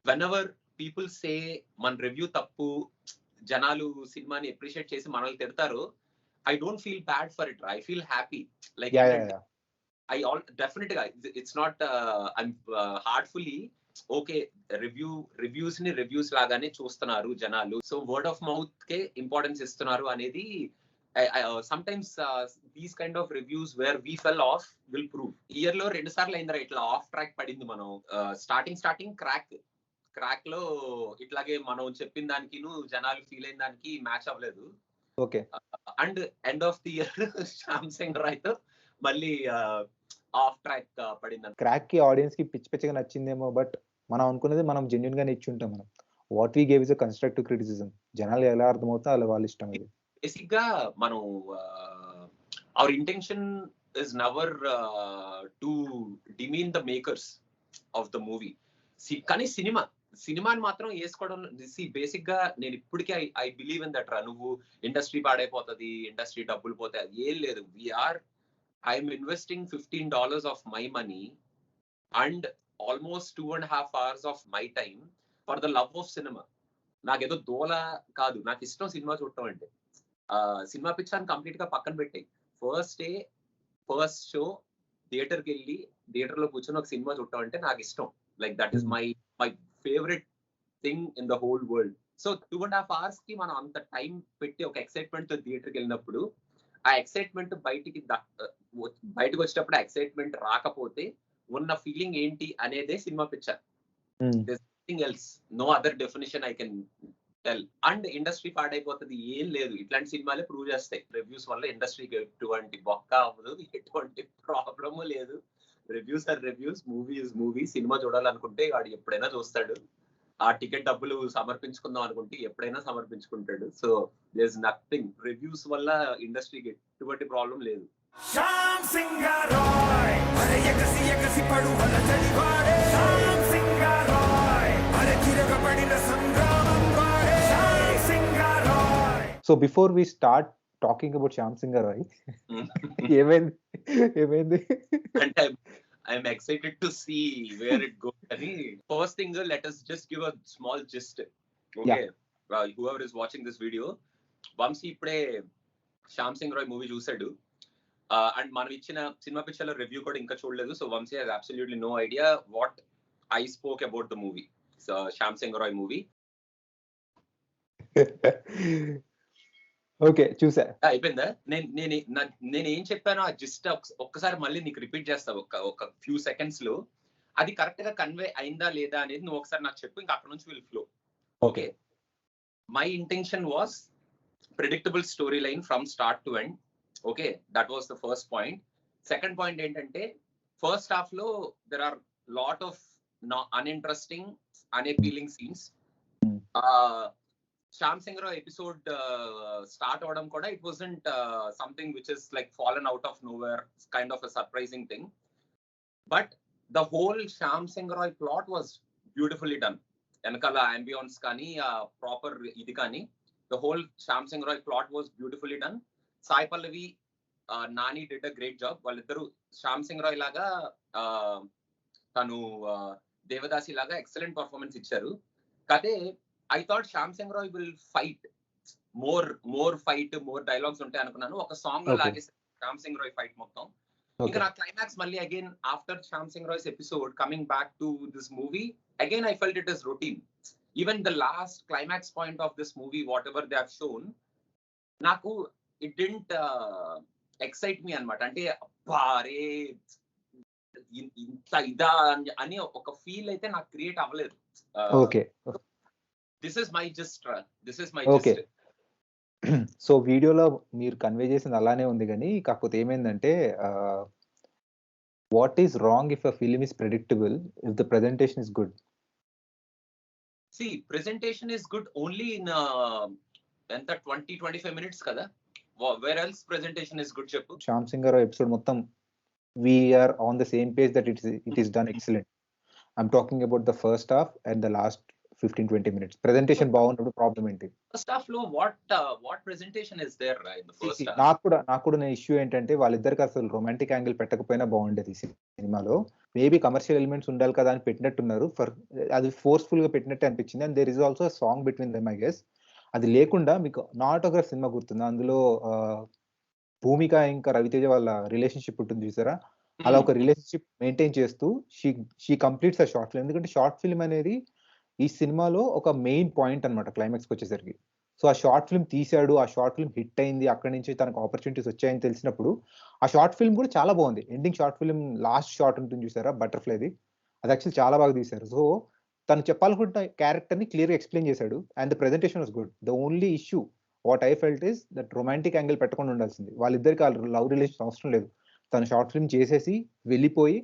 whenever people say మన review తప్పు, జనాలు సినిమాని అప్రిషియేట్ చేసి మనల్ని తిడతారు, I don't feel bad for it. I feel happy. Like I all definitely it's not I'm heartfully okay. Reviews ni reviews లాగానే చూస్తున్నారు జనాలు. So word of mouth K importance ఇస్తున్నారు అనేది sometimes these kind of reviews where we fell off will prove. Year లో 2 సార్లు అయిందిరా ఇట్లా of track పడింది. మనం స్టార్టింగ్ క్రాక్ లో ఇట్లాగే మనం చెప్పిన దానికి జనాలు ఫీల్ అయిన దానికి మ్యాచ్ అవ్వలేదు. Okay. And end of the year Shyam Singh Roy తో మళ్ళీ ఆఫ్ ట్రాక్ పడింది. క్రాక్ కి ఆడియన్స్ కి పిచ్చిగా నచ్చిందేమో, బట్ మనం అనుకునేది మనం జెన్యున్ గానే ఇచ్చుంటాం. మనం what we gave is a constructive criticism. జనాలు ఎలా అర్థమవుతా అలా వాళ్ళ ఇష్టం. ఇది బేసిక్ గా మనం our intention is never to demean the makers of the movie. కానీ సినిమాని మాత్రం వేసుకోవడం బేసిక్ గా నేను ఇప్పటికే ఐ బిలీవ్ ఇన్ దట్ రా. నువ్వు ఇండస్ట్రీ పాడైపోతుంది, ఇండస్ట్రీ డబ్బులు పోతాయి, అది ఏం లేదు. I'm investing $15 of my money and almost 2.5 hours of my time for the love of cinema. నాకేదో దోల కాదు, నాకు ఇష్టం సినిమా చూడటం అంటే. సినిమా పిక్చర్ కంప్లీట్ గా పక్కన పెట్టాయి. ఫస్ట్ షో థియేటర్కి వెళ్ళి థియేటర్ లో కూర్చొని ఒక సినిమా చూడటం అంటే నాకు ఇష్టం. Like that is my favourite thing in the whole world. So 2.5 hours కి మనం అంత టైం పెట్టి ఒక ఎక్సైట్మెంట్ తో థియేటర్కి వెళ్ళినప్పుడు ఆ ఎక్సైట్మెంట్ బయటకు వచ్చేటప్పుడు ఎక్సైట్మెంట్ రాకపోతే ఉన్న ఫీలింగ్ ఏంటి అనేదే cinema picture. Nothing else, no other definition I can tell. And industry పాడైపోతుంది ఏం లేదు, ఇట్లాంటి సినిమాలే ప్రూవ్ చేస్తాయి. రివ్యూస్ వల్ల ఇండస్ట్రీకి ఎటువంటి బొక్క అవ్వదు, ఎటువంటి ప్రాబ్లము లేదు. Reviews are reviews, movie is movie. Cinema చూడాలనుకుంటే వాడు ఎప్పుడైనా చూస్తాడు. ఆ టికెట్ డబ్బులు సమర్పించుకుందాం అనుకుంటే ఎప్పుడైనా సమర్పించుకుంటాడు. So there is nothing. Reviews వల్ల ఇండస్ట్రీకి ఎటువంటి ప్రాబ్లం లేదు. శ్యామ్ సింగ్ రాయ్ అరే ఎగసి ఎగసి పడు వల్ల చడివాడే. శ్యామ్ సింగ్ రాయ్ అరే తిరగబడిన సంగ్రామం వాడే. Shyam Singh Roy. So before we start talking about Shyam Singh Roy, ఏమైంది అంటే I'm excited to see where it goes. First thing, let us just give a small gist. Okay, whoever is watching this video, Vamsi ippude Shyam Singh Roy movie చూసాడు. అండ్ మనం ఇచ్చిన cinema picture లో review కూడా ఇంకా చూడలేదు. So Vamsi has absolutely no idea what I spoke about the movie. So Shyam Singh Roy movie okay, చూసా, అయిపోయిందా? నేను ఏం చెప్పానో ఆ జిస్ట్ ఒక్కసారి మళ్ళీ నీకు రిపీట్ చేస్తా ఒక ఫ్యూ సెకండ్స్ లో. అది కరెక్ట్ గా కన్వే అయిందా లేదా అనేది నువ్వు ఒకసారి నాకు చెప్పు, ఇంకా అక్కడ నుంచి will flow. Okay, my intention was predictable story line from start to end. Okay, that was the first point. Second point ఏంటంటే ఫస్ట్ హాఫ్ లో there are lot of uninteresting unappealing scenes. Shyam Singh Roy episode start అవడం కూడా it wasn't something which is like fallen out of nowhere, kind of a surprising thing. But the whole Shyam Singh Roy plot was beautifully done. వెనకాల ambience కానీ proper ఇది కానీ, the whole Shyam Singh Roy plot was beautifully done. Sai Pallavi, Nani did a great job. వాళ్ళిద్దరు శ్యామ్ సింగ్ రాయ్ లాగా తను దేవదాసి లాగా excellent performance ఇచ్చారు. కాదే I thought Shyam Singh Roy will fight more fight, more dialogues ఉంటాయి అనుకున్నాను. ఒక సాంగ్ లో లాగేసి శ్యామ్ సింగ్ రాయ్ ఫైట్ మొత్తం. ఇంకా నా క్లైమాక్స్ మళ్ళీ again after Shyam Singh Roy's episode coming back to this movie again I felt it is routine. Even the last climax point of this movie, whatever they have shown, నాకు it didn't excite me అన్నమాట. అంటే అరే ఇంత ఇదా అని ఒక feel అయితే నాకు క్రియేట్ అవ్వలేదు. Okay, This is my gist. Okay. So వీడియోలో మీరు కన్వే చేసింది అలానే ఉంది, కానీ కాకపోతే ఏమైందంటే what is wrong if a film is predictable if the presentation is good? See, presentation is good only in ఎంత 20-25 minutes కదా. Where else presentation is good చెప్పు? శ్యామ్ సింగ్ రాయ్ ఎపిసోడ్ మొత్తం we are on the same page that it is done excellent. I'm talking about the first half and the last 15-20 minutes. Presentation బాగున్నప్పుడు problem ఏంటి? First half లో what presentation is there in the first half? నాకు కూడా issue ఏంటంటే వాళ్ళిద్దరికి అసలు romantic angle పెట్టకపోయినా బాగుండేది సినిమాలో. మేబీ కమర్షియల్ ఎలిమెంట్స్ ఉండాలి కదా అని పెట్టినట్టున్నారు. అది ఫోర్స్ఫుల్ గా పెట్టినట్టే అనిపించింది. And there is also song between them I guess. అది లేకుండా మీకు నాటోగ్రాఫ్ సినిమా గుర్తుందా? అందులో భూమిక ఇంకా రవితేజ వాళ్ళ రిలేషన్షిప్ ఉంటుంది చూసారా? అలా ఒక రిలేషన్షిప్ మెయింటైన్ చేస్తూ షీ కంప్లీట్స్ ఆ షార్ట్ ఫిల్మ్. ఎందుకంటే షార్ట్ ఫిల్మ్ అనేది ఈ సినిమాలో ఒక మెయిన్ పాయింట్ అనమాట క్లైమాక్స్కి వచ్చేసరికి. సో ఆ షార్ట్ ఫిల్మ్ తీశాడు, ఆ షార్ట్ ఫిల్మ్ హిట్ అయింది, అక్కడి నుంచి తనకు ఆపర్చునిటీస్ వచ్చాయని తెలిసినప్పుడు ఆ షార్ట్ ఫిల్మ్ కూడా చాలా బాగుంది. Ending short film last short ఉంటుంది చూసారా బటర్ఫ్లైది, అది యాక్చువల్లీ చాలా బాగా తీశారు. సో తను చెప్పాలనుకుంటున్న క్యారెక్టర్ ని క్లియర్ గా ఎక్స్ప్లెయిన్ చేశాడు and the presentation was good. The only issue what I felt is that romantic angle పెట్టకుండా ఉండాల్సింది. వాళ్ళిద్దరికి లవ్ రిలేషన్ అవసరం లేదు. తను షార్ట్ ఫిల్మ్ చేసేసి వెళ్ళిపోయి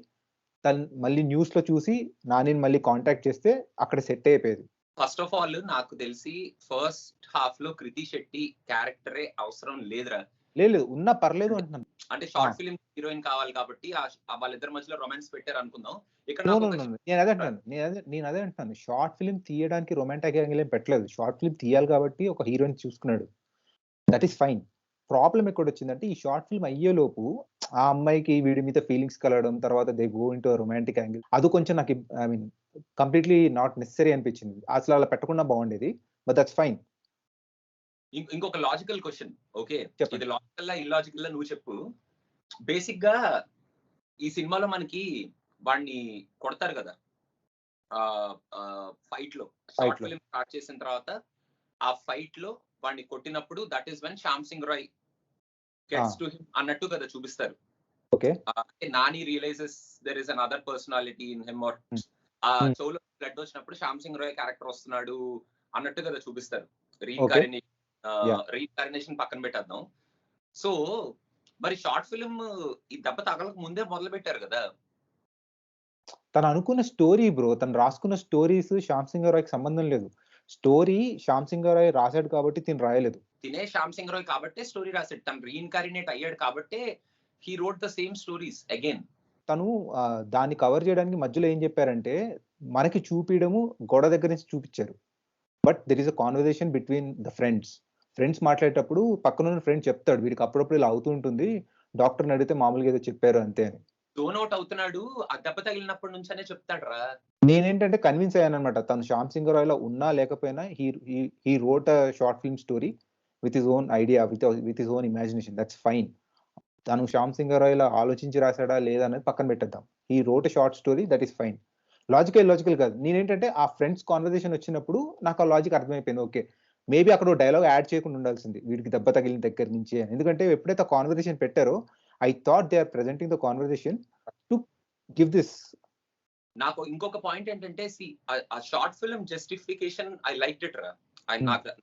తను మళ్ళీ న్యూస్ లో చూసి నానిని మళ్ళీ కాంటాక్ట్ చేస్తే అక్కడ సెట్ అయిపోయేది. ఫస్ట్ ఆఫ్ ఆల్ నాకు తెలిసి ఫస్ట్ హాఫ్ లో కృతి శెట్టి క్యారెక్టరే అవసరం లేదురా. లేదు ఉన్నా పర్లేదు అంటున్నాను. అంటే షార్ట్ ఫిల్మ్ హీరోయిన్ కావాలి కాబట్టి వాళ్ళిద్దరి మధ్యలో రొమాన్స్ పెట్టారు అనుకుందాం. ఇక్కడ నేను అదే అంటున్నాను. షార్ట్ ఫిల్మ్ తీయడానికి రొమాంటిక్ యాంగిల్ ఏం పెట్టలేదు. షార్ట్ ఫిల్మ్ తీయాలి కాబట్టి ఒక హీరోయిన్ చూసుకున్నాడు, దట్ ఈస్ ఫైన్. ప్రాబ్లం ఎక్కడ వచ్చిందంటే ఈ షార్ట్ ఫిల్మ్ అయ్యేలోపు ఆ అమ్మాయికి వీడి మీద ఫీలింగ్స్ కలగడం, తర్వాత they go into romantic angle, అది కొంచెం నాకు I mean completely not necessary అనిపించింది. అసలు అలా పెట్టకుండా బాగుండేది, బట్ దట్స్ ఫైన్. ఇంకొక లాజికల్ క్వశ్చన్, ఓకే ఇది లాజికల్ ఇల్లాజికల్ నువ్వు చెప్పు. బేసిక్ గా ఈ సినిమాలో మనకి వాడిని కొడతారు కదా ఫైట్ లో. షార్ట్ ఫిల్మ్ స్టార్ట్ చేసిన తర్వాత ఆ ఫైట్ లో వాడిని కొట్టినప్పుడు that is when Shyam Singh Roy gets to him అన్నట్టు కదా చూపిస్తారు. Nani realizes there is another personality in him or ఆ చెవులో బ్లడ్ వచ్చినప్పుడు శ్యామ్ సింగ్ రాయ్ క్యారెక్టర్ వస్తున్నాడు అన్నట్టు కదా చూపిస్తారు. రీఇన్కారినేషన్ పక్కన పెట్టేద్దాం. సో మరి షార్ట్ ఫిల్మ్ ఈ దెబ్బ తగలకు ముందే మొదలు పెట్టారు కదా. తను అనుకున్న స్టోరీ బ్రో, తను రాసుకున్న స్టోరీస్ శ్యామ్ సింగ్ రాయ్కి సంబంధం లేదు. స్టోరీ శ్యామ్ సింగ్ రాయ్ రాశాడు కాబట్టి తిని రాయలేదు. తినే శ్యామ్ సింగ్ రాయ్ కాబట్టే స్టోరీ రాశాడు. తను రీఇన్కారినేట్ అయ్యాడు కాబట్టే he wrote the same stories again. తను దాన్ని కవర్ చేయడానికి మధ్యలో ఏం చెప్పారంటే మనకి చూపించడము గోడ దగ్గర నుంచి చూపించారు, but there is a conversation between the friends మాట్లాడేటప్పుడు పక్కన ఉన్న ఫ్రెండ్ చెప్తాడు వీడికి అప్పుడప్పుడు ఇలా అవుతూ ఉంటుంది, డాక్టర్ని అడిగితే మామూలుగా ఏదో చెప్పారు అంతే అని. జోన్ అవుట్ అవుతున్నాడు ఆ దెబ్బ తగిలినప్పటి నుంచనే చెప్తాడు రా. నేనేంటంటే కన్విన్స్ అయ్యాను అనమాట, తను శ్యామ్ సింగ్ రాయ్ లో ఉన్నా లేకపోయినా he wrote a short film story with his own idea, with his own imagination, that's fine. తను శ్యామ్ సింగ్ రాయ్ లో ఆలోచించి రాశాడా లేదా అనేది పక్కన పెట్టేద్దాం. He wrote a short story, that is fine. Logical కాదు. నేనేంటంటే ఆ ఫ్రెండ్స్ కాన్వర్సేషన్ వచ్చినప్పుడు నాకు ఆ లాజిక్ అర్థమైపోయింది. ఓకే మేబీ అక్కడ డైలాగ్ యాడ్ చేయకుండా ఉండాల్సింది వీడికి దెబ్బ తగిలిన దగ్గర నుంచి అని. ఎందుకంటే ఎప్పుడైతే కాన్వర్సేషన్ పెట్టారో I thought they are presenting the conversation to give this. నాకు ఇంకొక పాయింట్ ఏంటంటే ఆ short film justification I like it రా.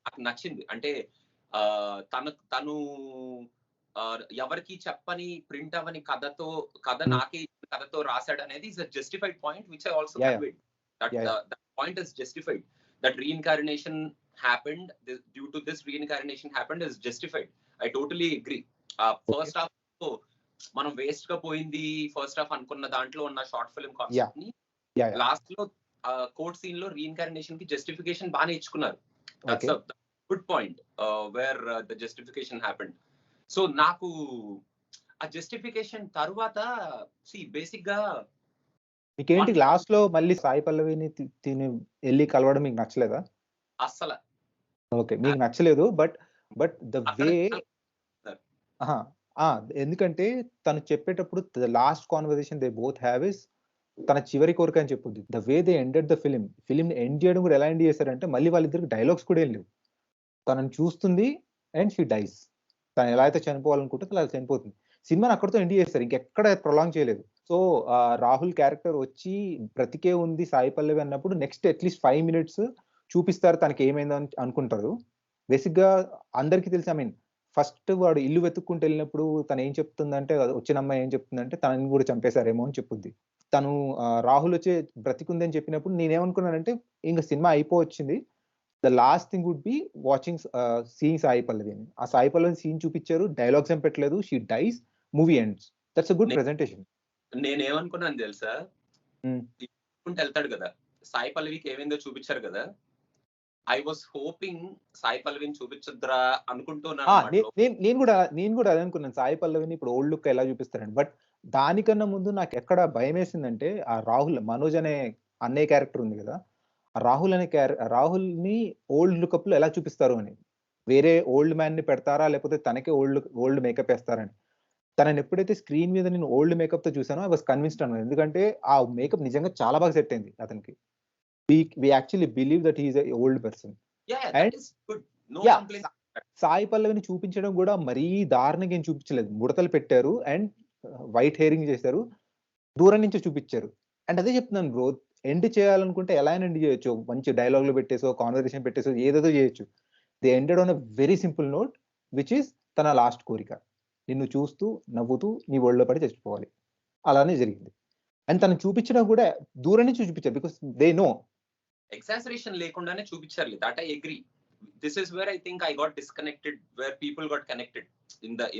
నాకు నచ్చింది. అంటే తను ఎవరికి చెప్పని ప్రింట్ అవని కథ నాకే కథతో రాశాడు అనేది is a justified point which I also conveyed. That point is justified. That reincarnation happened due to this reincarnation happened is justified. I totally agree. First half మనం వేస్ట్ గా పోయింది ఫస్ట్ హాఫ్ అనుకున్న దాంట్లో ఉన్న షార్ట్ ఫిల్మ్ కాన్సెప్ట్ ని last లో court scene లో రీఇన్కారినేషన్ కి జస్టిఫికేషన్ బాగా నేర్చుకున్నారు. That's a good point where the justification happened. So నాకు ఆ జస్టిఫికేషన్ తర్వాత బేసిక్ గా మీకేంటి లాస్ట్ లో మళ్ళీ సాయి పల్లవిని తిని వెళ్ళి కలవడం మీకు నచ్చలేదా? అస్సలు ఓకే మీకు నచ్చలేదు, బట్ ద వే ఎందుకంటే తను చెప్పేటప్పుడు the last conversation they both have is తన చివరి కోరిక అని చెప్పుద్ది. The way they ended the film end చేయడం కూడా ఎలా ఎండ్ చేశారంటే మళ్ళీ వాళ్ళిద్దరికి డైలాగ్స్ కూడా ఏం లేవు. తనని చూస్తుంది అండ్ షీ డైస్. తను ఎలా అయితే చనిపోవాలనుకుంటుందో అలా చనిపోతుంది. సినిమాని అక్కడితో ఎండ్ చేస్తారు, ఇంకెక్కడ ప్రొలాంగ్ చేయలేదు. సో రాహుల్ క్యారెక్టర్ వచ్చి బ్రతికే ఉంది సాయి పల్లవి అన్నప్పుడు నెక్స్ట్ అట్లీస్ట్ 5 minutes చూపిస్తారు తనకి ఏమైందో అని అనుకుంటారు. బేసిక్ గా అందరికీ తెలుసు. ఐ మీన్ ఫస్ట్ వాడు ఇల్లు వెతుక్కుంటూ వెళ్ళినప్పుడు తను ఏం చెప్తుందంటే వచ్చిన అమ్మాయి ఏం చెప్తుందంటే తనని కూడా చంపేశారేమో అని చెప్పుద్ది. తను రాహుల్ వచ్చి బ్రతికుంది అని చెప్పినప్పుడు నేనేమనుకున్నానంటే ఇంకా సినిమా అయిపోవచ్చింది, the last thing would be watching seeing Sai Pallavi అని. ఆ సాయి పల్లవి సీన్ చూపించారు, డైలాగ్స్ ఏం పెట్టలేదు, she dies, movie ends. That's a good presentation. నేనేమనుకున్నాను తెలుసా, వెళ్తాడు కదా సాయి పల్లవికి ఏమైందో చూపించారు కదా, ఐ వాస్ హోపింగ్ సాయి పల్లవిని చూపించద్దురా అనుకుంటున్నాను. నేను కూడా అదే అనుకున్నాను, సాయి పల్లవిని ఇప్పుడు ఓల్డ్ లుక్ ఎలా చూపిస్తారండి. బట్ దానికన్నా ముందు నాకు ఎక్కడ భయం వేసిందంటే ఆ రాహుల్ మనోజ్ అనే అన్నయ్య క్యారెక్టర్ ఉంది కదా, ఆ రాహుల్ అనే రాహుల్ ని ఓల్డ్ లుకప్ లో ఎలా చూపిస్తారు అని, వేరే ఓల్డ్ మ్యాన్ ని పెడతారా లేకపోతే తనకే ఓల్డ్ మేకప్ వేస్తారని. తనని ఎప్పుడైతే స్క్రీన్ మీద నేను ఓల్డ్ మేకప్ తో చూసానో ఐ వాస్ కన్విన్స్డ్ అన్నమాట. ఎందుకంటే ఆ మేకప్ నిజంగా చాలా బాగా సెట్ అయింది అతనికి. We actually believe that he's a old person. That and is good, no yeah, complaint. Sai పల్లవిని చూపించడం కూడా మరీ దారుణంగా ఏం చూపించలేదు. ముడతలు పెట్టారు అండ్ వైట్ హెయిరింగ్ చేశారు, దూరం నుంచి చూపించారు. అండ్ అదే చెప్తున్నాను బ్రో, ఎండ్ చేయాలనుకుంటే ఎలా అయినా ఎండ్ చేయొచ్చు. మంచి డైలాగులు పెట్టేసో కాన్వర్సేషన్ పెట్టేసో ఏదేదో చేయొచ్చు. They ended on a very simple note which is తన లాస్ట్ కోరిక, నిన్ను చూస్తూ నవ్వుతూ నీ ఒళ్ళో పడి చచ్చిపోవాలి. అలానే జరిగింది. అండ్ తను చూపించడం కూడా దూరం నుంచి చూపించారు బికాస్ దే నో. ఎగ్జాజరేషన్ లేకుండానే చూపించాలి, that I agree. This is where I think I got disconnected, where people got connected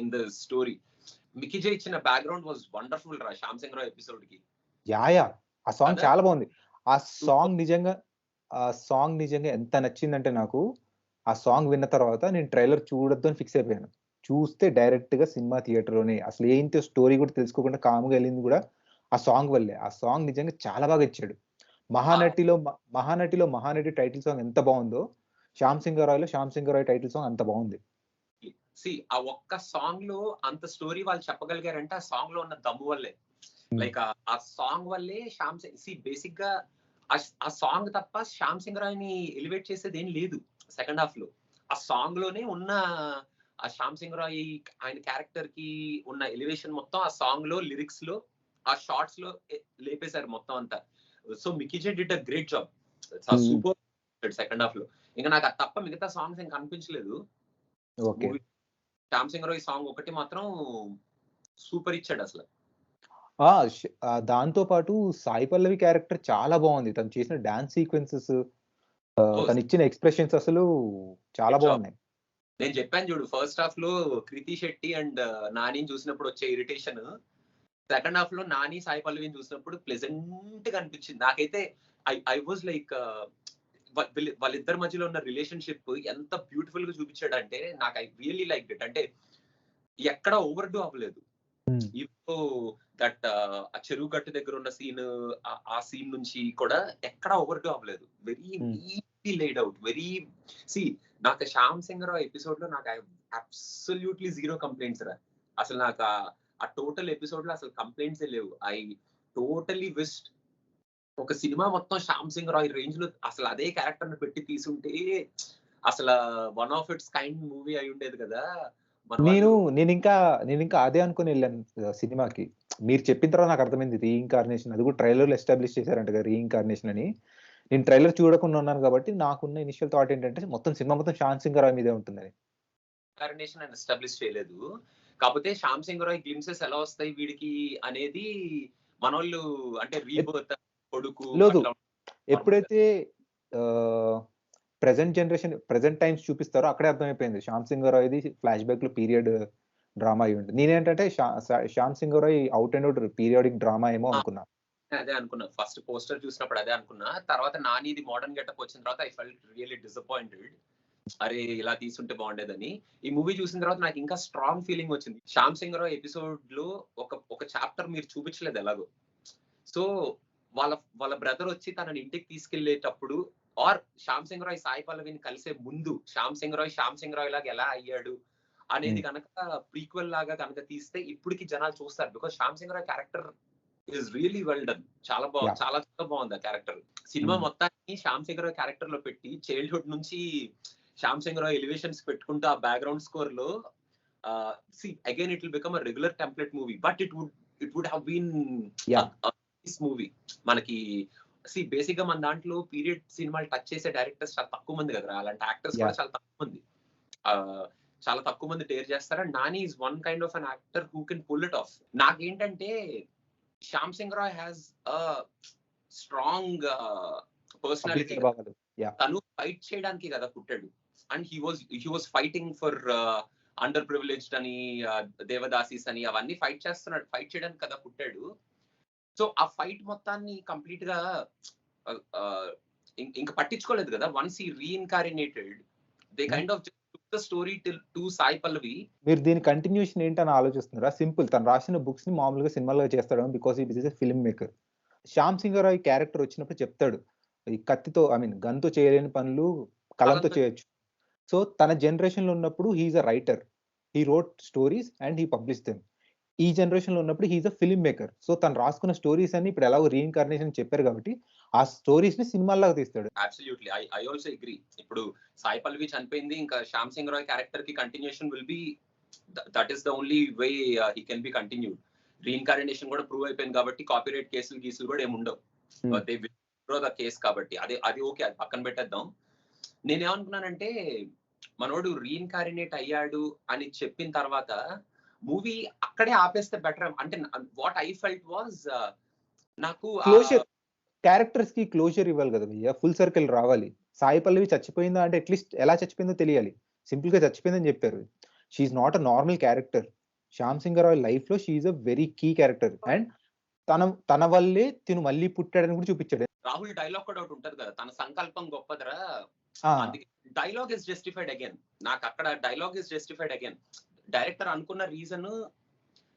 in the story. Mickey J ఇచ్చిన బ్యాక్గ్రౌండ్ వాజ్ వండర్ఫుల్ రా శ్యామ్ సింగ్ రాయ్ ఎపిసోడ్ కి. యా ఆ సాంగ్ కదా? చాలా బాగుంది. ఆ సాంగ్ నిజంగా ఎంత నచ్చిందంటే నాకు, ఆ సాంగ్ విన్న తర్వాత నేను ట్రైలర్ చూడొద్దు అని ఫిక్స్ అయిపోయాను. చూస్తే డైరెక్ట్ గా సినిమా థియేటర్ లోనే అసలు ఏంటో స్టోరీ కూడా తెలుసుకోకుండా కాముగా వెళ్ళింది కూడా ఆ సాంగ్ వల్లే. ఆ సాంగ్ నిజంగా చాలా బాగా ఇచ్చాడు. మహానటి టైటిల్ సాంగ్ ఎంత బాగుందో, శ్యామ్ సింగ్ రాయ్ టైటిల్ సాంగ్ అంత బాగుంది. సి ఆ ఒక్క సాంగ్ లో అంత స్టోరీ వాళ్ళు చెప్పగలిగారంటే ఆ సాంగ్ లో ఉన్న దమ్ము వల్లే. లైక్ ఆ సాంగ్ వల్లే శ్యామ్ సింగ్, సి బేసిక్ గా ఆ సాంగ్ తప్ప శ్యామ్ సింగ్ రాయ్ ని ఎలివేట్ చేసేది ఏం లేదు సెకండ్ హాఫ్ లో. ఆ సాంగ్ లోనే ఉన్న ఆ శ్యామ్ సింగ్ రాయ్ ఆయన క్యారెక్టర్ కి ఉన్న ఎలివేషన్ మొత్తం ఆ సాంగ్ లో, లిరిక్స్ లో, ఆ షార్ట్స్ లో లేపేశారు మొత్తం అంతా. So Mickey J did a great job, super second half లో. ఇంకా నాకు అది తప్ప మిగతా సాంగ్స్ ఇంకా కనిపించలేదు okay. Movie. Shyam Singh Roy song ఒకటి మాత్రం సూపర్ ఇచ్చాడు అసలు. దాంతో పాటు సాయి పల్లవి క్యారెక్టర్ చాలా బాగుంది. తను చేసిన డాన్స్ సీక్వెన్సెస్, తను ఇచ్చిన ఎక్స్ప్రెషన్స్ అసలు చాలా బాగున్నాయి. నేను చెప్పాను చూడు, ఫస్ట్ హాఫ్ లో కృతి శెట్టి అండ్ నాని చూసినప్పుడు వచ్చే ఇరిటేషన్, సెకండ్ హాఫ్ లో నాని సాయి పల్లవిని చూసినప్పుడు ప్లెజెంట్ గా అనిపించింది నాకైతే. ఐ వాజ్ లైక్ వాళ్ళిద్దరి మధ్యలో ఉన్న రిలేషన్షిప్ ఎంత బ్యూటిఫుల్ గా చూపించాడు అంటే నాకు ఐ రియల్లీ లైక్ ఇట్. అంటే ఎక్కడ ఓవర్ డూ అవ్వలేదు. ఇప్పుడు దట్ ఆ చెరువు గట్టు దగ్గర ఉన్న సీన్, ఆ సీన్ నుంచి కూడా ఎక్కడ ఓవర్ డూ అవ్వలేదు. Very easy laid out, very సి. నాకు శ్యామ్ సింగ్ రాయ్ ఎపిసోడ్ లో నాకు అబ్సల్యూట్లీ జీరో కంప్లైంట్స్ రా. అసలు నాకు ఆ టోటల్ ఎపిసోడ్ లో అసలు కంప్లైంట్స్ లేవు. ఐ టోటలీ విస్ట్ ఒక సినిమా మొత్తం శ్యామ్ సింగ్ రాయ్ రేంజ్ లో అసలు అదే క్యారెక్టర్ ని పెట్టి తీసుంటే అసలు one of it's kind movie అయి ఉండేది కదా. నేను ఇంకా అదే అనుకుని వెళ్ళాను సినిమాకి. మీరు చెప్పిన తర్వాత నాకు అర్థమైంది రీఇన్కార్నేషన్, అది కూడా ట్రైలర్ లో ఎస్టాబ్లిష్ చేశారంట కదా రీఇన్కార్నేషన్ అని. నేను ట్రైలర్ చూడకుండా ఉన్నాను కాబట్టి నాకున్న ఇనిషియల్ థాట్ ఏంటంటే మొత్తం సినిమా మొత్తం శ్యామ్ సింగ్ రాయ్ మీదే ఉంటుందని. రీఇన్కార్నేషన్ అని ఎస్టాబ్లిష్ చేయలేదు. కాకపోతే శ్యామ్ సింగ్ రాయ్ గ్లిమ్సెస్ ఎలా వస్తాయి వీడికి అనేది మనోళ్ళు అంటే రీబర్త్ కొడుకు లేదు, ఎప్పుడైతే ప్రెసెంట్ టైమ్స్ చూపిస్తారో అక్కడే అర్థమైపోయింది శ్యామ్ సింగ్ రాయ్ది ఫ్లాష్ బ్యాక్ లో పీరియడ్ డ్రామా అయి ఉంటుంది. నేనేంటంటే Shyam Singh Roy out and out periodic drama ఏమో అనుకున్నా. అదే అనుకున్నా, ఫస్ట్ పోస్టర్ చూసినప్పుడు అదే అనుకున్నా. తర్వాత నానిది మోడర్న్ గెటప్ వచ్చిన తర్వాత ఐ ఫెల్ట్ రియల్లీ డిసప్పాయింటెడ్. అరే ఇలా తీసుంటే బాగుండేదని. ఈ మూవీ చూసిన తర్వాత నాకు ఇంకా స్ట్రాంగ్ ఫీలింగ్ వచ్చింది. శ్యామ్ సింగ్ రాయ్ ఎపిసోడ్ లో ఒక చాప్టర్ మీరు చూపించలేదు ఎలాగో. సో వాళ్ళ బ్రదర్ వచ్చి తనని ఇంటికి తీసుకెళ్లేటప్పుడు, ఆర్ శ్యామ్ సింగ్ రాయ్ సాయి పల్లవిని కలిసే ముందు శ్యామ్ సింగ్ రాయ్ లాగా ఎలా అయ్యాడు అనేది కనుక ప్రీక్వెల్ లాగా కనుక తీస్తే ఇప్పటికి జనాలు చూస్తారు. Because Shyam Singh Roy character is really well done. చాలా బాగుంది, చాలా చాలా బాగుంది ఆ క్యారెక్టర్. సినిమా మొత్తాన్ని శ్యామ్ సింగ్ రాయ్ క్యారెక్టర్ లో పెట్టి చైల్డ్హుడ్ నుంచి శ్యామ్ సింగ్ రాయ్ ఎలివేషన్స్ పెట్టుకుంటూ ఆ బ్యాక్గ్రౌండ్ స్కోర్ లో again it will become a regular template movie, but it would have been movie. మనకి బేసిక్ గా మన దాంట్లో పీరియడ్ సినిమాలు టచ్ చేసే డైరెక్టర్స్ చాలా తక్కువ మంది కదా, అలాంటి యాక్టర్స్ కూడా చాలా తక్కువ మంది, చాలా తక్కువ మంది డేర్ చేస్తారు. And Nani is one kind of an actor who can pull it off. నాకేంటంటే Shyam Singh Roy has strong personality. తను ఫైట్ చేయడానికి కదా పుట్టాడు. And he was fighting for underprivileged అని, దేవదాసీస్ అని, అవన్నీ ఫైట్ చేయడానికి కదా పుట్టాడు. సో ఆ ఫైట్ మొత్తాన్ని కంప్లీట్ గా ఇంకా పట్టించుకోలేదు కదా. Once he reincarnated, they kind of the story to Sai Pallavi. మీరు దీని కంటిన్యూషన్ ఏంటని ఆలోచిస్తున్నారా? సింపుల్, తను రాసిన బుక్స్ ని మామూలుగా సినిమాలుగా చేస్తాడు because he is a film maker. Shyam Singh Roy character వచ్చినప్పుడు చెప్తాడు, ఈ కత్తితో గన్తో చేయలేని పనులు కలంతో చేయొచ్చు. సో తన జనరేషన్ లో ఉన్నప్పుడు he's a writer, he wrote stories and he publish them. ఈ జనరేషన్ లో ఉన్నప్పుడు he's a film maker. So తను రాసుకున్న స్టోరీస్ అన్ని ఇప్పుడు ఎలాగో రీఇన్కార్నేషన్ చెప్పారు కాబట్టి ఆ స్టోరీస్ ని సినిమాల్లాగా తీస్తాడు. Absolutely, I also agree. ఇప్పుడు సాయి పల్లవి చనిపోయింది, ఇంకా శ్యామ్ సింగ్ రాయ్ క్యారెక్టర్ కి continuation will be, that is the only way he can be continued. Reincarnation కూడా ప్రూవ్ అయిపోయింది కాబట్టి కాపీరైట్ కేసులు కూడా ఏముండవు. దే విత్డ్రా ద కేస్ కాబట్టి అది ఓకే, అది పక్కన పెట్టేద్దాం. నేనేమనుకున్నానంటే మనోడు రీఇన్కారినేట్ అయ్యాడు అని చెప్పిన తర్వాత మూవీ అక్కడే ఆపేస్తే బెటర్. అంటే వాట్ ఐ ఫెల్ట్ వాజ్, నాకు క్లోజర్, క్యారెక్టర్స్ కి క్లోజర్ ఇవ్వాలి కదా భయ్య, ఫుల్ సర్కిల్ రావాలి. సాయి పల్లవి చచ్చిపోయిందా అంటే అట్లీస్ట్ ఎలా చచ్చిపోయిందో తెలియాలి. సింపుల్ గా చచ్చిపోయిందని చెప్పారు. She's not a normal character. Shyam Singh Roy life లో she's a very key character and తన వల్లే తిను మళ్ళీ పుట్టాడని కూడా చూపించాడు. రాహుల్ డైలాగ్ కూడా ఒకటి ఉంటది కదా, తన సంకల్పం గొప్పదరా, అందుకే డైలాగ్ ఇస్ జస్టిఫైడ్ అగైన్. నాకు అక్కడ dialogue is justified again. Director అనుకున్న రీజన్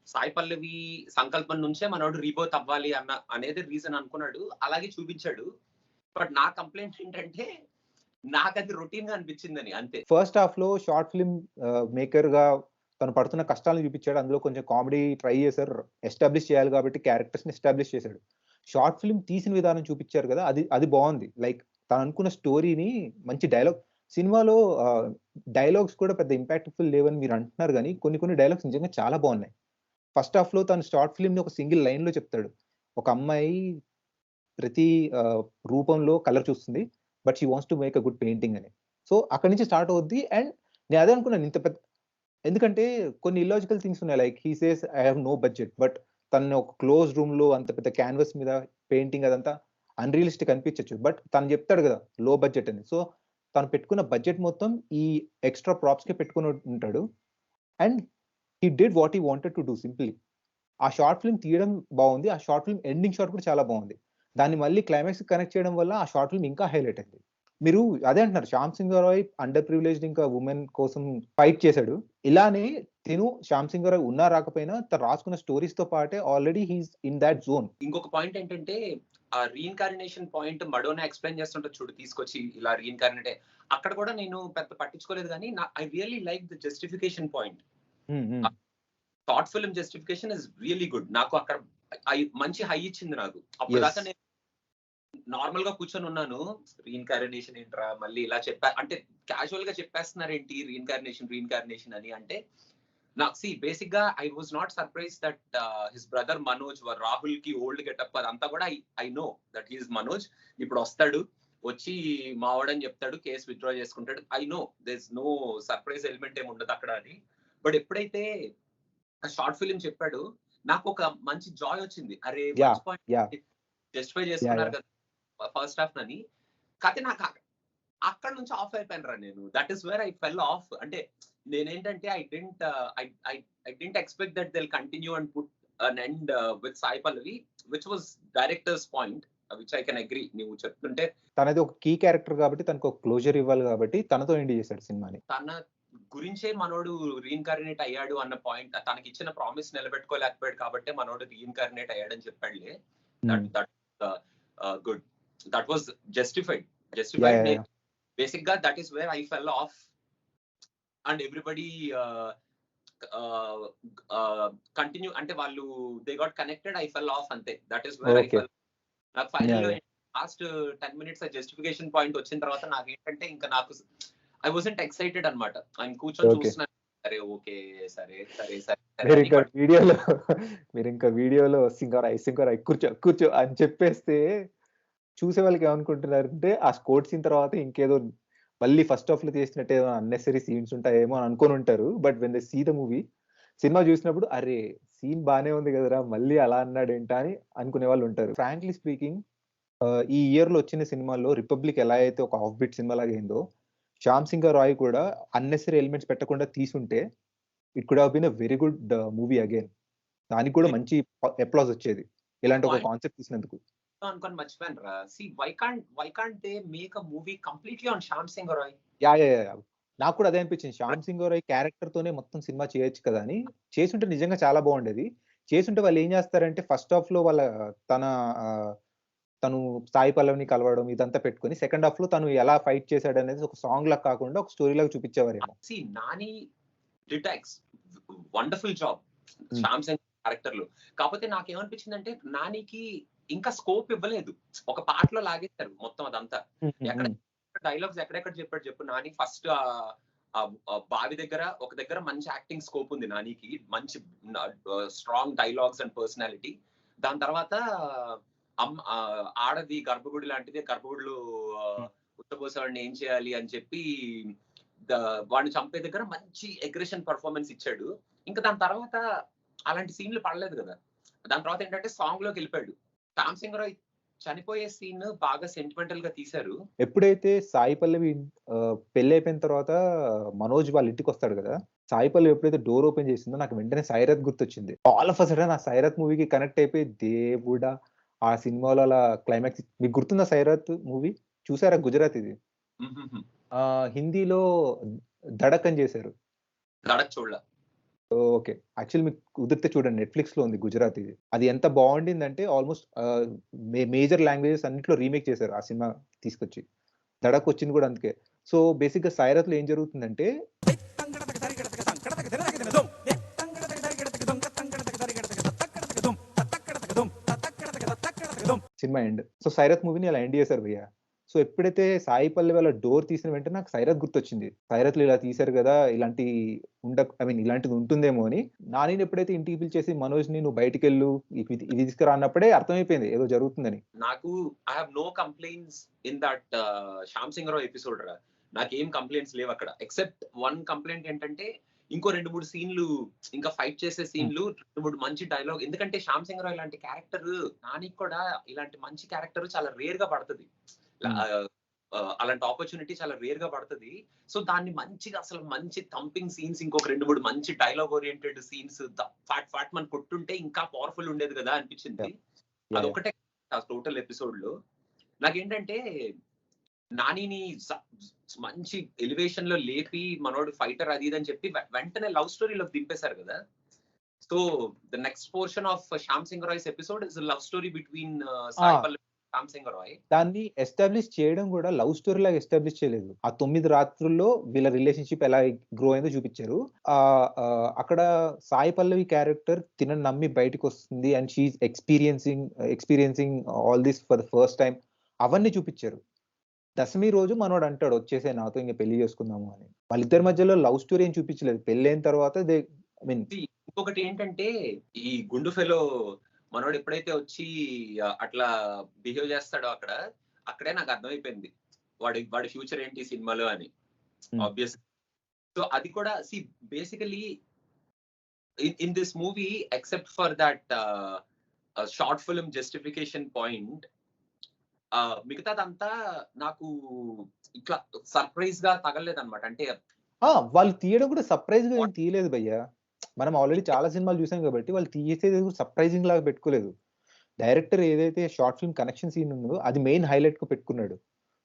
సాయి పల్లవి సంకల్పం నుంచే మనోడు రీబోత్ అవ్వాలి అనేది రీజన్ అనుకున్నాడు, అలాగే చూపించాడు. బట్ నా కంప్లైంట్ ఏంటంటే నాకు అది రొటీన్ గా అనిపించిందని, అంతే. ఫస్ట్ హాఫ్ లో షార్ట్ ఫిల్మ్ మేకర్ గా తను పడుతున్న కష్టాలను చూపించాడు. అందులో కొంచెం కామెడీ ట్రై చేశారు, ఎస్టాబ్లిష్ చేయాలి కాబట్టి క్యారెక్టర్స్ ని ఎస్టాబ్లిష్ చేశాడు. షార్ట్ ఫిల్మ్ తీసిన విధానం చూపించారు కదా, అది బాగుంది. లైక్ తను అనుకున్న స్టోరీని మంచి డైలాగ్, సినిమాలో డైలాగ్స్ కూడా పెద్ద ఇంపాక్ట్ఫుల్ లేవని మీరు అంటున్నారు కానీ కొన్ని డైలాగ్స్ నిజంగా చాలా బాగున్నాయి. ఫస్ట్ హాఫ్ లో తను షార్ట్ ఫిల్మ్ ని ఒక సింగిల్ లైన్ లో చెప్తాడు, ఒక అమ్మాయి ప్రతి రూపంలో కలర్ చూస్తుంది but she wants to make a good painting అని. సో అక్కడి నుంచి స్టార్ట్ అవుద్ది. అండ్ నేను అదే అనుకున్నాను, ఇంత పెద్ద, ఎందుకంటే కొన్ని ఇల్లాజికల్ థింగ్స్ ఉన్నాయి. Like he says I have no budget, but తను ఒక క్లోజ్ రూమ్ లో అంత పెద్ద క్యాన్వస్ మీద పెయింటింగ్ అదంతా అన్రియలిస్టిక్ అనిపించచ్చు. బట్ తను చెప్తాడు కదా లో బడ్జెట్ అని. సో తను పెట్టుకున్న బడ్జెట్ మొత్తం ఈ ఎక్స్ట్రా ప్రాప్స్ కి పెట్టుకుని ఉంటాడు. And he did what he wanted to do simply. ఆ షార్ట్ ఫిల్మ్ తీయడం బాగుంది, ఆ షార్ట్ ఫిల్మ్ ఎండింగ్ షాట్ కూడా చాలా బాగుంది. దాన్ని మళ్ళీ క్లైమాక్స్ కనెక్ట్ చేయడం వల్ల ఆ షార్ట్ ఫిల్మ్ ఇంకా హైలైట్ అయింది. మీరు అదే అంటున్నారు, శ్యామ్ సింగ్ రాయ్ అండర్ ప్రివిలేజ్డ్ ఇంకా ఉమెన్ కోసం ఫైట్ చేశాడు. ఇలానే తిను శ్యామ్ సింగ్ రాయ్ ఉన్నా రాకపోయినా తను రాసుకున్న స్టోరీస్ తో పాటే already he's in that zone. ఇంకొక పాయింట్ ఏంటంటే ఆ రీఇన్కారినేషన్ పాయింట్ మడోనా ఎక్స్ప్లెయిన్ చేస్తుంటే చూడు, తీసుకొచ్చి ఇలా రీఇన్కారినేట్ అక్కడ కూడా నేను పెద్ద పట్టించుకోలేదు, కానీ I really like the justification point. Thought film justification is really good. నాకు అక్కడ మంచి హై ఇచ్చింది నాకు. అప్పుడు దాకా నేను నార్మల్ గా కూర్చొని ఉన్నాను, రీఇన్కారినేషన్ ఏంట్రా మళ్ళీ ఇలా అంటే క్యాజువల్ గా చెప్పేస్తున్నారు ఏంటి రీఇన్కారినేషన్ అని. అంటే నాకు బేసిక్ గా I was not surprise that his brother Manoj Rahul కి ఓల్డ్ గెటప్ అదంతా కూడా I know that he's Manoj. ఇప్పుడు వస్తాడు, వచ్చి మావాడని చెప్తాడు, కేసు విత్డ్రా చేసుకుంటాడు. I know there is no surprise element ఏమి ఉండదు అక్కడ అని. బట్ ఎప్పుడైతే షార్ట్ ఫిలిం చెప్పాడు నాకు ఒక మంచి జాయ్ వచ్చింది. అరే జస్టిఫై చేసుకున్నారు కదా ఫస్ట్ హాఫ్ అని. కాకపోతే నాకు అక్కడ నుంచి ఆఫ్ అయిపోయాను రా నేను. That is where I fell off. అంటే నేనేంటంటే I didn't expect that they will continue and put an end with Sai Pallavi, which was director's point, which I can agree. నువ్వు చెప్తుంటే తనది ఒక కీ క్యారెక్టర్ కాబట్టి తనకు ఒక క్లోజర్ ఇవ్వాలి కాబట్టి తనతో ఎండ్ చేశాడు సినిమాని. తన గురించే మనోడు రీఇన్కారినేట్ అయ్యాడు అన్న పాయింట్, తనకి ఇచ్చిన ప్రామిస్ నిలబెట్టుకోలేకపోయాడు కాబట్టి మనోడు రీఇన్కారినేట్ అయ్యాడని చెప్పాడులే. That good, that was justified. Basic గా that is where I fell off and everybody continue. అంటే వాళ్ళు they got connected, I fell off అంతే. That is where I fell. నాకు final last 10 minutes justification point వచ్చిన తర్వాత నాకు ఏంటంటే ఇంకా నాకు ఐ వాజంట్ ఎక్సైటెడ్ అన్నమాట. ఆయన కూర్చొని చూస్తున్నాను, సరే ఓకే సరే సరే సరే. మీరు ఇంకా వీడియోలో సింగర్ కూర్చో అని చెప్పేస్తే చూసే వాళ్ళకి ఏమనుకుంటున్నారంటే ఆ స్కోట్ సీన్ తర్వాత ఇంకేదో మళ్ళీ ఫస్ట్ హాఫ్ లో చేసినట్టు ఏదో అన్నెసరీ సీన్స్ ఉంటాయేమో అని అనుకొని ఉంటారు. But when they see the movie, cinema చూసినప్పుడు అరే సీన్ బానే ఉంది కదరా మళ్ళీ అలా అన్నాడు ఏంటా అని అనుకునే వాళ్ళు ఉంటారు. ఫ్రాంక్లీ స్పీకింగ్, ఈ ఇయర్ లో వచ్చిన సినిమాల్లో రిపబ్లిక్ ఎలా అయితే ఒక ఆఫ్ బీట్ సినిమా లాగా అయిందో, శ్యామ్ సింగ్ రాయ్ కూడా అన్నెసరీ ఎలిమెంట్స్ పెట్టకుండా తీసుంటే it could have been a very good movie again. దానికి కూడా మంచి అప్లాజ్ వచ్చేది ఇలాంటి ఒక కాన్సెప్ట్ తీసినందుకు. అనుకొని మర్చిపోయాను రా. See, why can't they make a movie completely on Shyam Singh Roy? Yeah. నాకు కూడా అదే అనిపించింది. 'శ్యామ్ సింగ్ రాయ్' క్యారెక్టర్ తోనే మొత్తం సినిమా చేయొచ్చు కదా అని. చేసుంటే నిజంగా చాలా బాగుండేది. చేసుంటే వాళ్ళు ఏం చేస్తారంటే ఫస్ట్ హాఫ్ లో వాళ్ళ తన తను సాయి పల్లవిని కలవడం ఇదంతా పెట్టుకొని సెకండ్ హాఫ్ లో తను ఎలా ఫైట్ చేశాడనేది ఒక సాంగ్ లాగా కాకుండా ఒక స్టోరీ లాగా చూపించేవారేమో. నాని డిటాక్స్ వండర్ఫుల్ జాబ్ హ్మ్. శ్యామ్ సింగ్ క్యారెక్టర్ లో. కాకపోతే నాకేమనిపించిందంటే నానికి ఇంకా స్కోప్ ఇవ్వలేదు. ఒక పాటలో లాగేశారు మొత్తం అదంతా. ఎక్కడ డైలాగ్స్ ఎక్కడెక్కడ చెప్పాడు చెప్పు నాని. ఫస్ట్ బావి దగ్గర ఒక దగ్గర మంచి యాక్టింగ్ స్కోప్ ఉంది నానికి. మంచి స్ట్రాంగ్ డైలాగ్స్ అండ్ పర్సనాలిటీ. దాని తర్వాత ఆడది గర్భగుడి లాంటిది, గర్భగుడిలో ఉత్తపోసేవాడిని ఏం చేయాలి అని చెప్పి వాడిని చంపే దగ్గర మంచి అగ్రెషన్ పర్ఫార్మెన్స్ ఇచ్చాడు. ఇంకా దాని తర్వాత అలాంటి సీన్లు పడలేదు కదా. దాని తర్వాత ఏంటంటే సాంగ్ లోకి వెళ్ళిపోయాడు. శ్యామ్ సింగ్ రాయ్ చనిపోయే సీన్ బాగా సెంటిమెంటల్ గా తీశారు. ఎప్పుడైతే సాయి పల్లవి పెళ్లయిపోయిన తర్వాత మనోజ్ వాళ్ళ ఇంటికొస్తాడు గదా! సాయి పల్లవి ఎప్పుడైతే డోర్ ఓపెన్ చేసిందో నాకు వెంటనే 'సైరత్' గుర్తొచ్చింది. ఆల్ ఆఫ్ ఎ సడెన్ ఆ 'సైరత్' మూవీకి కనెక్ట్ అయిపోయి దేవుడా! ఆ సినిమాలో అలా క్లైమాక్స్ మీకు గుర్తుందా 'సైరత్' మూవీ? చూసారా గుజరాతీది? హిందీలో 'ధడక్' అని చేశారు. ధడక్ చూడలా. ఓకే. యాక్చువల్లీ మీకు కుదిరితే చూడండి. నెట్‌ఫ్లిక్స్‌లో ఉంది గుజరాతీది. అది ఎంత బావుండిందంటే ఆల్‌మోస్ట్ మేజర్ లాంగ్వేజెస్ అన్నిట్లో రీమేక్ చేశారు ఆ సినిమా తీసుకొచ్చి. 'ధడక్' వచ్చింది కూడా అందుకే. సో బేసిక్‌గా 'సైరత్‌లో' ఏం జరుగుతుందంటే సినిమా ఎండ్. సో 'సైరత్' మూవీని అలా ఎండ్ చేశారు భయ్యా. సో ఎప్పుడైతే సాయి పల్లవి వాళ్ళ డోర్ తీసిన వెంటనే నాకు 'సైరత్' గుర్తొచ్చింది. 'సైరత్‌లో' ఇలా తీశారు గదా! ఇలాంటి ఇలాంటిది ఉంటుందేమో అని. నానిని ఎప్పుడైతే ఇంటికి పిలిచేసి మనోజ్‌ని నువ్వు బయటికెళ్ళు ఇది తీసుకురా అన్నప్పుడే అర్థమైపోయింది ఏదో జరుగుతుందని. నాకు I have no complaints in that Shyam Singh Roy episode రా. నాకేం కంప్లెయింట్స్ లేవు అక్కడ. ఎక్సెప్ట్ వన్ కంప్లెయింట్ ఏంటంటే ఇంకో 2, 3 సీన్లు ఇంకా ఫైట్ చేసే సీన్లు 2, 3 మంచి డైలాగ్. ఎందుకంటే శ్యామ్ సింగ్ రాయ్ లాంటి క్యారెక్టర్ నానికి కూడా ఇలాంటి మంచి క్యారెక్టర్ చాలా రేర్ గా పడతది. అలాంటి ఆపర్చునిటీ చాలా రేర్ గా పడతది. సో దాన్ని మంచిగా అసలు మంచి థంపింగ్ సీన్స్ ఇంకొక 2, 3 మంచి డైలాగ్ ఓరియెంటెడ్ సీన్స్ ఫాట్ ఫాట్ మన కొట్టుంటే ఇంకా పవర్ఫుల్ ఉండేది కదా అనిపించింది. అదొకటే టోటల్ ఎపిసోడ్ లో. నాకేంటంటే నానిని మంచి ఎలివేషన్ లో లేపి మనోడు ఫైటర్ అది ఇది అని చెప్పి వెంటనే లవ్ స్టోరీలోకి దింపేశారు కదా. So the next portion of Shyam Singh Roy's episode is love story between Sai Pallavi Shyam Singh Roy. దాన్ని ఎస్టాబ్లిష్ చేయడం కూడా లవ్ స్టోరీ లాగా ఎస్టాబ్లిష్ చేయలేదు. ఆ 9 రాత్రుల్లో వీళ్ళ రిలేషన్‌షిప్ ఎలా గ్రో అయిందో చూపించారు. అక్కడ సాయి పల్లవి క్యారెక్టర్ తినని నమ్మి బయటికొస్తుంది and she is experiencing all this for the first time అవన్నీ చూపించారు. దశమి రోజు మనోడు అంటాడు వచ్చేసేయ్ నాతో ఇంక పెళ్లి చేసుకుందాము అని. వాళ్ళిద్దరి మధ్యలో లవ్ స్టోరీ ఏం చూపించలేదు. పెళ్లయిన తర్వాత ఇంకొకటి ఏంటంటే ఈ గుండు ఫెలో మనోడు ఎప్పుడైతే వచ్చి అట్లా బిహేవ్ చేస్తాడో అక్కడే నాకు అర్థమైపోయింది వాడి ఫ్యూచర్ ఏంటి సినిమాలో అని. ఆబ్వియస్. సో అది కూడా basically in this movie except for that short film justification point మిగతాదంతా నాకు ఇట్లా సర్ప్రైజ్ గా తగలలేదన్నమాట. అంటే వాళ్ళు తీయడం కూడా సర్ప్రైజ్‌గా ఏం తీయలేదు భయ్యా. మనం ఆల్రెడీ చాలా సినిమాలు చూసాం కాబట్టి వాళ్ళు తీసేది సర్ప్రైజింగ్ లాగా పెట్టుకోలేదు. డైరెక్టర్ ఏదైతే షార్ట్ ఫిల్మ్ కనెక్షన్ సీన్ ఉందో అది మెయిన్ హైలైట్‌గా పెట్టుకున్నాడు.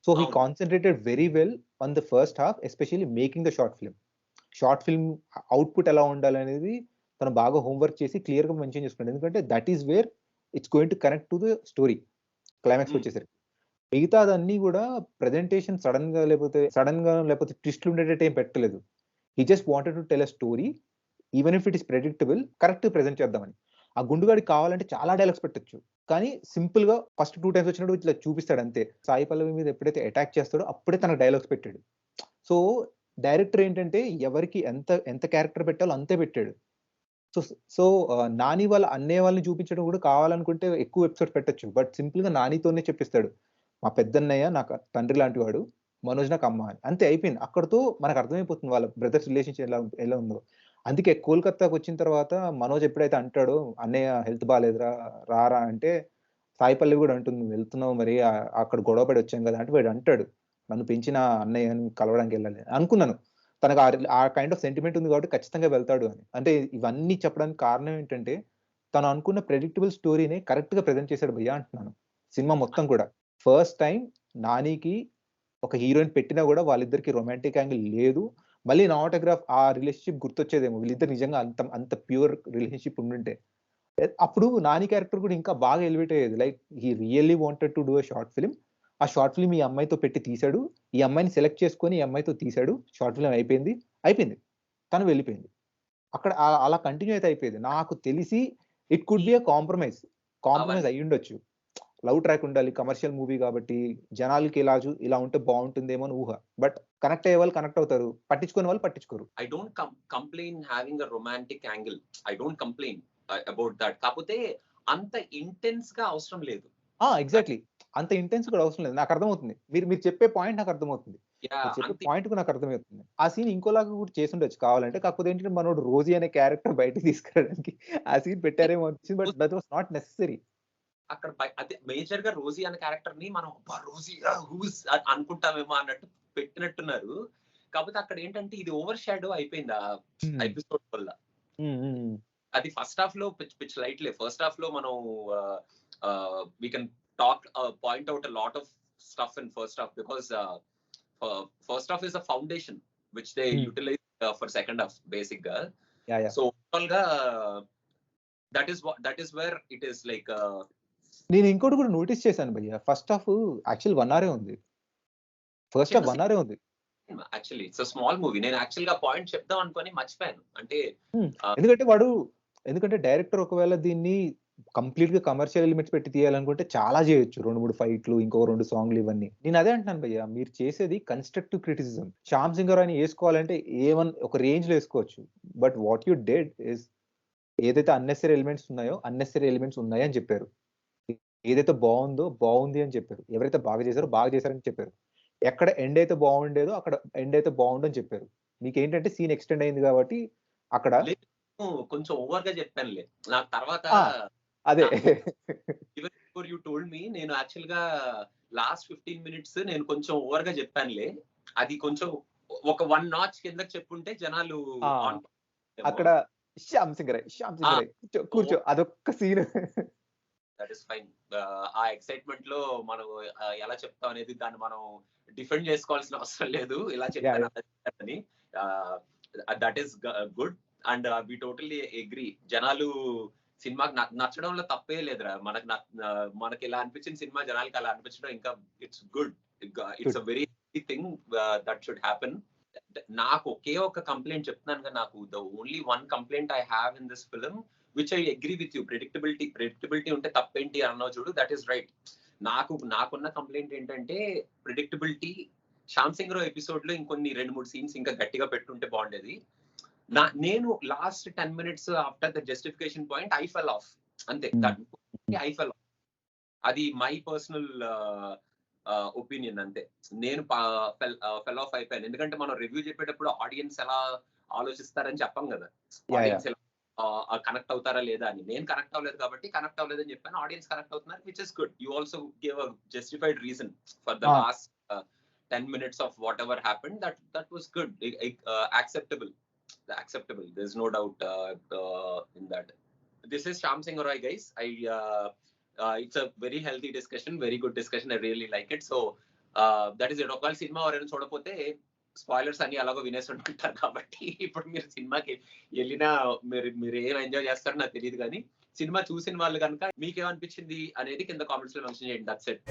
So he concentrated very well on the first half especially making the short film. Short film output ఎలా ఉండాలనేది తను బాగా హోమ్ వర్క్ చేసి క్లియర్‌గా మెన్షన్ చేసుకున్నాడు. ఎందుకంటే that is where it's going to connect to the story క్లైమాక్స్‌కి వచ్చేసరికి. మిగతాదన్నీ కూడా ప్రెజెంటేషన్ లేకపోతే ట్విస్ట్‌లు ఉండేటట్టు ఏం పెట్టలేదు. He just wanted to tell a story even if it is predictable కరెక్ట్‌గా ప్రెజెంట్ చేద్దామని. ఆ గుండుగాడికి కావాలంటే చాలా డైలాగ్స్ పెట్టొచ్చు. కానీ సింపుల్‌గా ఫస్ట్ 2 టైమ్స్ వచ్చినప్పుడు ఇట్లా చూపిస్తాడు అంతే. సాయి పల్లవి మీద ఎప్పుడైతే అటాక్ చేస్తాడో అప్పుడే తనకు డైలాగ్స్ పెట్టాడు. సో డైరెక్టర్ ఏంటంటే ఎవరికి ఎంత క్యారెక్టర్ పెట్టాలో అంతే పెట్టాడు. సో సో నాని వాళ్ళ అన్నయ్య వాళ్ళని చూపించడం కూడా కావాలనుకుంటే ఎక్కువ ఎపిసోడ్స్ పెట్టొచ్చు. బట్ సింపుల్‌గా నానితోనే చెప్పిస్తాడు. మా పెద్దన్నయ్య నాకు తండ్రి లాంటి వాడు. మనోజ్ నాకు అమ్మ అని. అంతే అయిపోయింది. అక్కడితో మనకు అర్థమైపోతుంది వాళ్ళ బ్రదర్స్ రిలేషన్‌షిప్ ఎలా ఉందో. అందుకే కోల్‌కత్తాకొచ్చిన తర్వాత మనోజ్ ఎప్పుడైతే అంటాడో అన్నయ్య హెల్త్ బాలేదురా రారా అంటే సాయి పల్లవి కూడా అంటుంది నువ్వు వెళ్తున్నావు మరి అక్కడ గొడవ పడి వచ్చాం కదా అంటే వాడు అంటాడు. నన్ను పెంచిన అన్నయ్యని కలవడానికి వెళ్ళాలి అనుకున్నాను. తనకు ఆ కైండ్ ఆఫ్ సెంటిమెంట్ ఉంది కాబట్టి ఖచ్చితంగా వెళ్తాడు అని. అంటే ఇవన్నీ చెప్పడానికి కారణం ఏంటంటే తను అనుకున్న ప్రెడిక్టబుల్ స్టోరీని కరెక్ట్‌గా ప్రెజెంట్ చేసాడు భయ్యా అంటున్నాను. సినిమా మొత్తం కూడా. ఫస్ట్ టైమ్ నానికి ఒక హీరోయిన్ పెట్టినా కూడా వాళ్ళిద్దరికి రొమాంటిక్ యాంగిల్ లేదు. మళ్ళీ నా ఆటోగ్రాఫ్ ఆ రిలేషన్‌షిప్ గుర్తొచ్చేదేమో. వీళ్ళిద్దరు నిజంగా అంత ప్యూర్ రిలేషన్‌షిప్ ఉండుంటే. అప్పుడు నాని క్యారెక్టర్ కూడా ఇంకా బాగా ఎలివేట్ అయ్యేది. Like he really wanted to do a short film. ఆ షార్ట్ ఫిల్మ్ ఈ అమ్మాయితో పెట్టి తీసాడు. ఈ అమ్మాయిని సెలెక్ట్ చేసుకొని ఈ అమ్మాయితో తీసాడు. షార్ట్ ఫిల్మ్ అయిపోయింది. అయిపోయింది. తను వెళ్ళిపోయింది. అక్కడ అలా కంటిన్యూ అయితే అయిపోయేది. నాకు తెలిసి it could be a compromise. Compromise అయ్యుండొచ్చు. లవ్ ట్రాక్ ఉండాలి. కమర్షియల్ మూవీ కాబట్టి జనాలకి ఇలా ఉంటే బావుంటుందేమో అని ఊహ. బట్ కనెక్ట్ అయ్యే వాళ్ళు కనెక్ట్ అవుతారు. పట్టించుకోని వాళ్ళు పట్టించుకోరు. I don't complain having a romantic angle. I don't complain about that. కాకపోతే అంత ఇంటెన్స్ గా అవసరం లేదు. ఎగ్జాక్ట్లీ. అంత ఇంటెన్స్ కూడా అవసరం లేదు. నాకు అర్థమవుతుంది. మీరు చెప్పే పాయింట్ నాకు అర్థమవుతుంది. మీరు చెప్పే పాయింట్ కూడా నాకు అర్థమవుతుంది. ఆ సీన్ ఇంకోలాగా కూడా చేసుండొచ్చు కావాలంటే. కాకపోతే ఏంటంటే మనోడు రోజీ అనే క్యారెక్టర్ బయటకి తీసుకురావడానికి ఆ సీన్ పెట్టారేమో అనిపించింది. But that was not necessary. అక్కడ అదే మేజర్ గా రోజీ అనే క్యారెక్టర్ ని మనం రోజీ హూస్ అనుకుంటామేమో అన్నట్టు పెట్టినట్టున్నారు. కాకపోతే అక్కడ ఏంటంటే ఇది ఓవర్ షాడో అయిపోయింది ఆ ఎపిసోడ్ వల్ల. అది ఫస్ట్ హాఫ్ లో పిచ్ లైట్లే. ఫస్ట్ హాఫ్ లో మనం we can talk point out a lot of stuff in first half because first half is a foundation which they utilize for second half basic ga. So overall ga that is where it is like నేను ఇంకోటి కూడా notice చేశాను భయ్య. First half actual 1 అవరే ఉంది. First half 1 అవరే ఉంది. Actually it's a small movie. నేను actual గా point చెప్దాం అనుకొని మర్చిపోయాను. అంటే ఎందుకంటే డైరెక్టర్ ఒకవేళ దీన్ని కంప్లీట్ గా కమర్షియల్ ఎలిమెంట్స్ పెట్టి తీయాలనుకుంటే చాలా చేయొచ్చు. 2-3 ఫైట్లు, ఇంకో 2 సాంగ్లు ఇవన్నీ. నేను అదే అంటున్నాను భయ్య. మీరు చేసేది కన్స్ట్రక్టివ్ క్రిటిసిజం. శ్యామ్ సింగర్ అని వేసుకోవాలంటే ఒక రేంజ్ లో వేసుకోవచ్చు. But what you dead is ఏదైతే అన్నెసరీ ఎలిమెంట్స్ ఉన్నాయో అన్నెసరీ ఎలిమెంట్స్ ఉన్నాయి అని చెప్పారు. ఏదైతే బాగుంది అని చెప్పారు. ఎవరైతే బాగా చేశారని చెప్పారు. ఎక్కడ ఎండ్ అయితే బాగుండేదో అక్కడ ఎండ్ అయితే బాగుండని చెప్పారు. మీకేంటంటే సీన్ ఎక్స్టెండ్ అయింది కాబట్టి అక్కడ కొంచెం ఓవర్ గా చెప్పానులే. నాకు తర్వాత అదే even before you told me నేను యాక్చువల్ గా లాస్ట్ 15 మినిట్స్ నేను కొంచెం ఓవర్ గా చెప్పానులే. అది కొంచెం ఒక 1 నాచ్ కిందకి చెప్పుంటే జనాలు అక్కడ శ్యామ్ సింగర్ కూర్చో అదొక్క సీన్. That is fine. ఆ ఎక్సైట్మెంట్ లో మనం ఎలా చెప్తాం అనేది దాన్ని మనం డిఫెండ్ చేసుకోవాల్సిన అవసరం లేదు. ఇలా చెప్తాను that is good and we totally agree. జనాలు సినిమాకి నచ్చడంలో తప్పే లేదురా. మనకి ఇలా అనిపించిన సినిమా జనాలకి అలా అనిపించడం ఇంకా it's good. It's a very thing that should happen. నాకు ఒకే ఒక కంప్లైంట్ చెప్తున్నాను కదా. నాకు the only one complaint I have in this film which I agree with you. Predictability ఉంటే తప్పేంటి అన్నావు చూడు. That is right. నాకున్న కంప్లైంట్ ఏంటంటే ప్రెడిక్టబిలిటీ. శ్యామ్ సింగ్ ఎపిసోడ్ లో ఇంకొన్ని 2-3 సీన్స్ ఇంకా గట్టిగా పెట్టుంటే బాగుండేది. నేను last 10 minutes after the justification point I fell off అంతే. I fell of. అది మై పర్సనల్ ఒపీనియన్ అంతే. నేను ఫెల్ ఆఫ్ అయిపోయాను. ఎందుకంటే మనం రివ్యూ చెప్పేటప్పుడు ఆడియన్స్ ఎలా ఆలోచిస్తారని చెప్పాం కదా. ఆడియన్స్ ఎలా కనెక్ట్ అవుతారా లేదా అని. నేను కనెక్ట్ అవ్వలేదు కాబట్టి కనెక్ట్ అవ్వలేదని చెప్పాను. ఆడియన్స్ కనెక్ట్ అవుతున్నారు, which is good. You also give a justified reason for the last 10 minutes of whatever happened. That was good. Acceptable. There's no doubt in that. This is Shyam Singh Roy, guys. It's a very healthy discussion, very good discussion. I really like it. So that is it. ఒకవేళ cinema ఎవరైనా చూడకపోతే spoilers అన్ని అలాగో వినేస్తుంటారు కాబట్టి ఇప్పుడు మీరు సినిమాకి వెళ్ళినా మీరు ఏం ఎంజాయ్ చేస్తారో నాకు తెలియదు. కానీ సినిమా చూసిన వాళ్ళు కనుక మీకేమనిపించింది అనేది కింద కామెంట్స్ లో మెన్షన్ చేయండి. That's it.